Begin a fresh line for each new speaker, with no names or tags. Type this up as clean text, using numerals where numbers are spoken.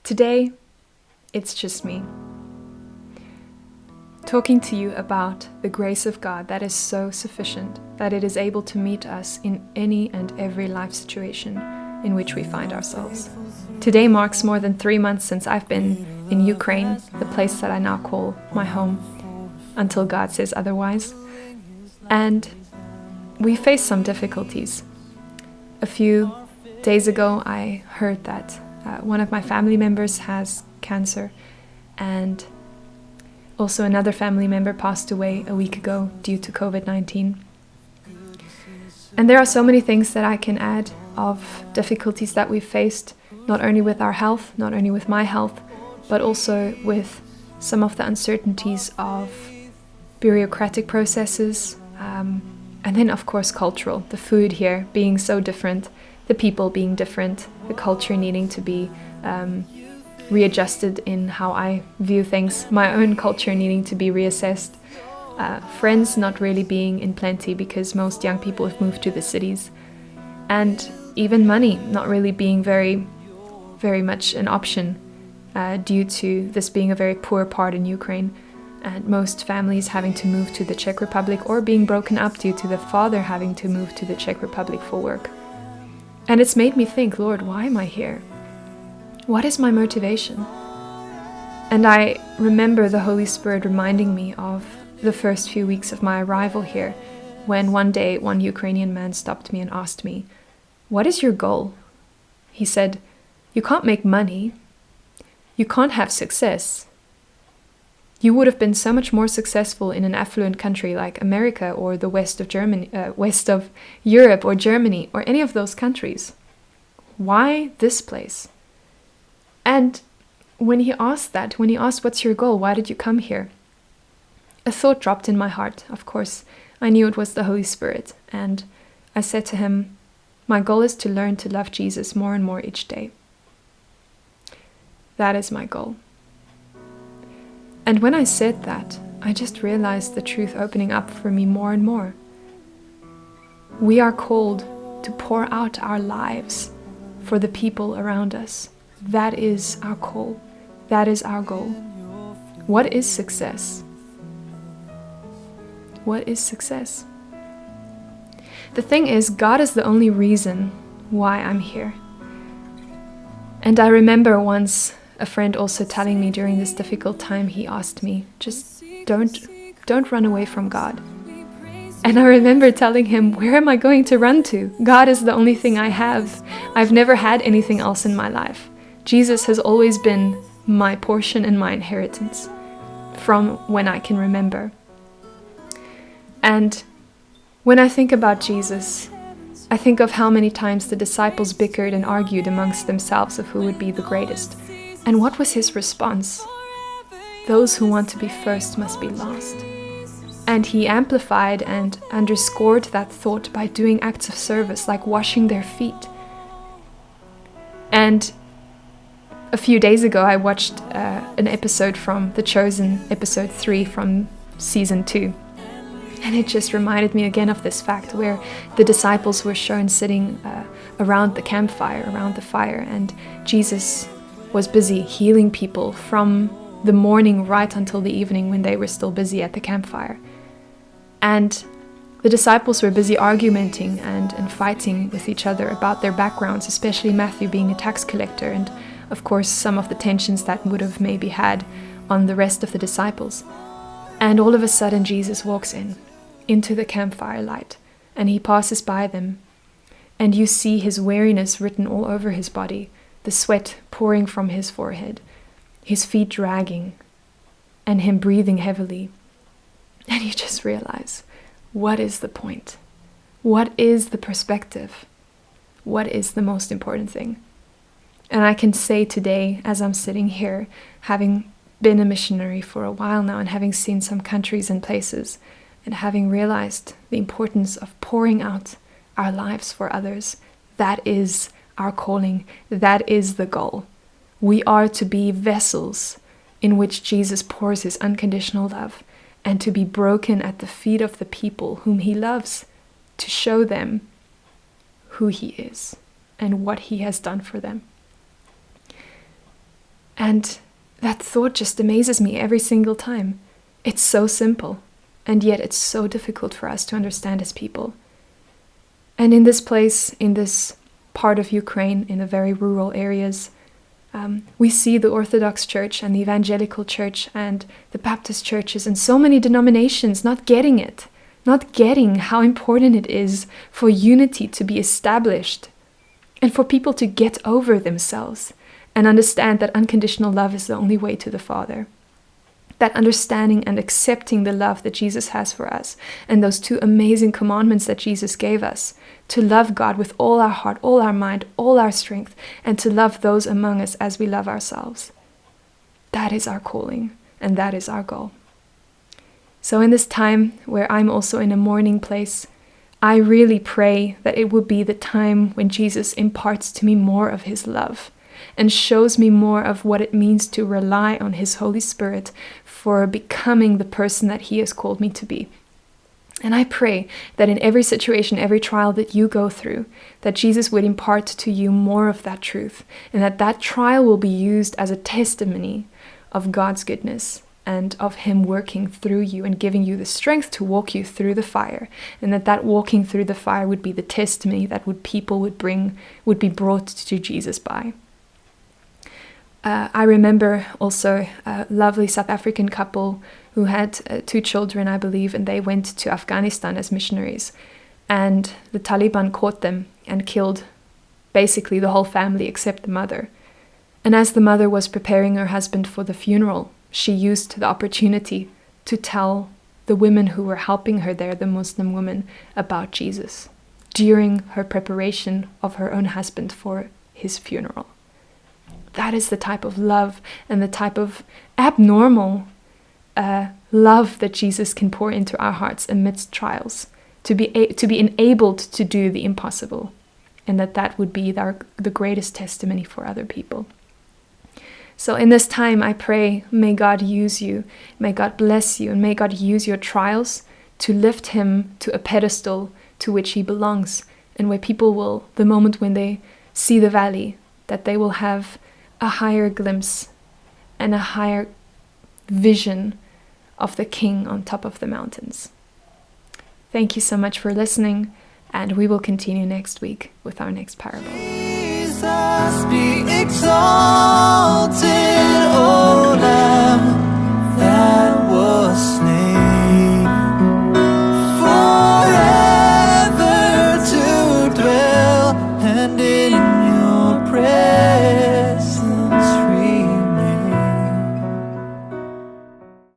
Today, it's just me, talking to you about the grace of God that is so sufficient that it is able to meet us in any and every life situation in which we find ourselves. Today marks more than 3 months since I've been in Ukraine, the place that I now call my home, until God says otherwise. And we face some difficulties. A few days ago, I heard that one of my family members has cancer, and also another family member passed away a week ago due to COVID-19. And there are so many things that I can add of difficulties that we've faced, not only with our health, not only with my health, but also with some of the uncertainties of bureaucratic processes, and then of course cultural, the food here being so different, the people being different, the culture needing to be readjusted in how I view things, my own culture needing to be reassessed, friends not really being in plenty because most young people have moved to the cities, and even money not really being very, very much an option due to this being a very poor part in Ukraine, and most families having to move to the Czech Republic or being broken up due to the father having to move to the Czech Republic for work. And it's made me think, Lord, why am I here? What is my motivation? And I remember the Holy Spirit reminding me of the first few weeks of my arrival here, when one day one Ukrainian man stopped me and asked me, "What is your goal?" He said, "You can't make money. You can't have success. You would have been so much more successful in an affluent country like America or the west of Europe or Germany or any of those countries. Why this place?" And when he asked, "What's your goal? Why did you come here?" a thought dropped in my heart. Of course, I knew it was the Holy Spirit. And I said to him, "My goal is to learn to love Jesus more and more each day. That is my goal." And when I said that, I just realized the truth opening up for me more and more. We are called to pour out our lives for the people around us. That is our call. That is our goal. What is success? What is success? The thing is, God is the only reason why I'm here. And I remember once a friend also telling me during this difficult time, he asked me, just don't run away from God. And I remember telling him, where am I going to run to? God is the only thing I have. I've never had anything else in my life. Jesus has always been my portion and my inheritance from when I can remember. And when I think about Jesus, I think of how many times the disciples bickered and argued amongst themselves of who would be the greatest. And what was his response? Those who want to be first must be last. And he amplified and underscored that thought by doing acts of service like washing their feet. And a few days ago I watched an episode from The Chosen, episode 3 from season 2. And it just reminded me again of this fact where the disciples were shown sitting around the campfire, around the fire, and Jesus was busy healing people from the morning right until the evening when they were still busy at the campfire. And the disciples were busy arguing and fighting with each other about their backgrounds, especially Matthew being a tax collector, and of course some of the tensions that would have maybe had on the rest of the disciples. And all of a sudden Jesus walks into the campfire light, and he passes by them, and you see his weariness written all over his body, the sweat pouring from his forehead, his feet dragging, and him breathing heavily. And you just realize, what is the point? What is the perspective? What is the most important thing? And I can say today, as I'm sitting here, having been a missionary for a while now and having seen some countries and places, and having realized the importance of pouring out our lives for others, that is our calling, that is the goal. We are to be vessels in which Jesus pours his unconditional love, and to be broken at the feet of the people whom he loves, to show them who he is and what he has done for them. And that thought just amazes me every single time. It's so simple, and yet it's so difficult for us to understand as people. And in this place, in this part of Ukraine, in the very rural areas, we see the Orthodox Church and the Evangelical Church and the Baptist churches and so many denominations not getting it, not getting how important it is for unity to be established and for people to get over themselves and understand that unconditional love is the only way to the Father. That understanding and accepting the love that Jesus has for us, and those two amazing commandments that Jesus gave us, to love God with all our heart, all our mind, all our strength, and to love those among us as we love ourselves. That is our calling, and that is our goal. So in this time where I'm also in a mourning place, I really pray that it would be the time when Jesus imparts to me more of his love and shows me more of what it means to rely on his Holy Spirit for becoming the person that he has called me to be. And I pray that in every situation, every trial that you go through, that Jesus would impart to you more of that truth, and that that trial will be used as a testimony of God's goodness and of him working through you and giving you the strength to walk you through the fire, and that walking through the fire would be the testimony that people would be brought to Jesus by. I remember also a lovely South African couple who had 2 children, I believe, and they went to Afghanistan as missionaries. And the Taliban caught them and killed basically the whole family except the mother. And as the mother was preparing her husband for the funeral, she used the opportunity to tell the women who were helping her there, the Muslim women, about Jesus during her preparation of her own husband for his funeral. That is the type of love and the type of abnormal love that Jesus can pour into our hearts amidst trials, to be enabled to do the impossible, and that would be the greatest testimony for other people. So in this time, I pray, may God use you, may God bless you, and may God use your trials to lift him to a pedestal to which he belongs, and where people will, the moment when they see the valley, that they will have a higher glimpse and a higher vision of the King on top of the mountains. Thank you so much for listening, and we will continue next week with our next parable. Jesus be exalted.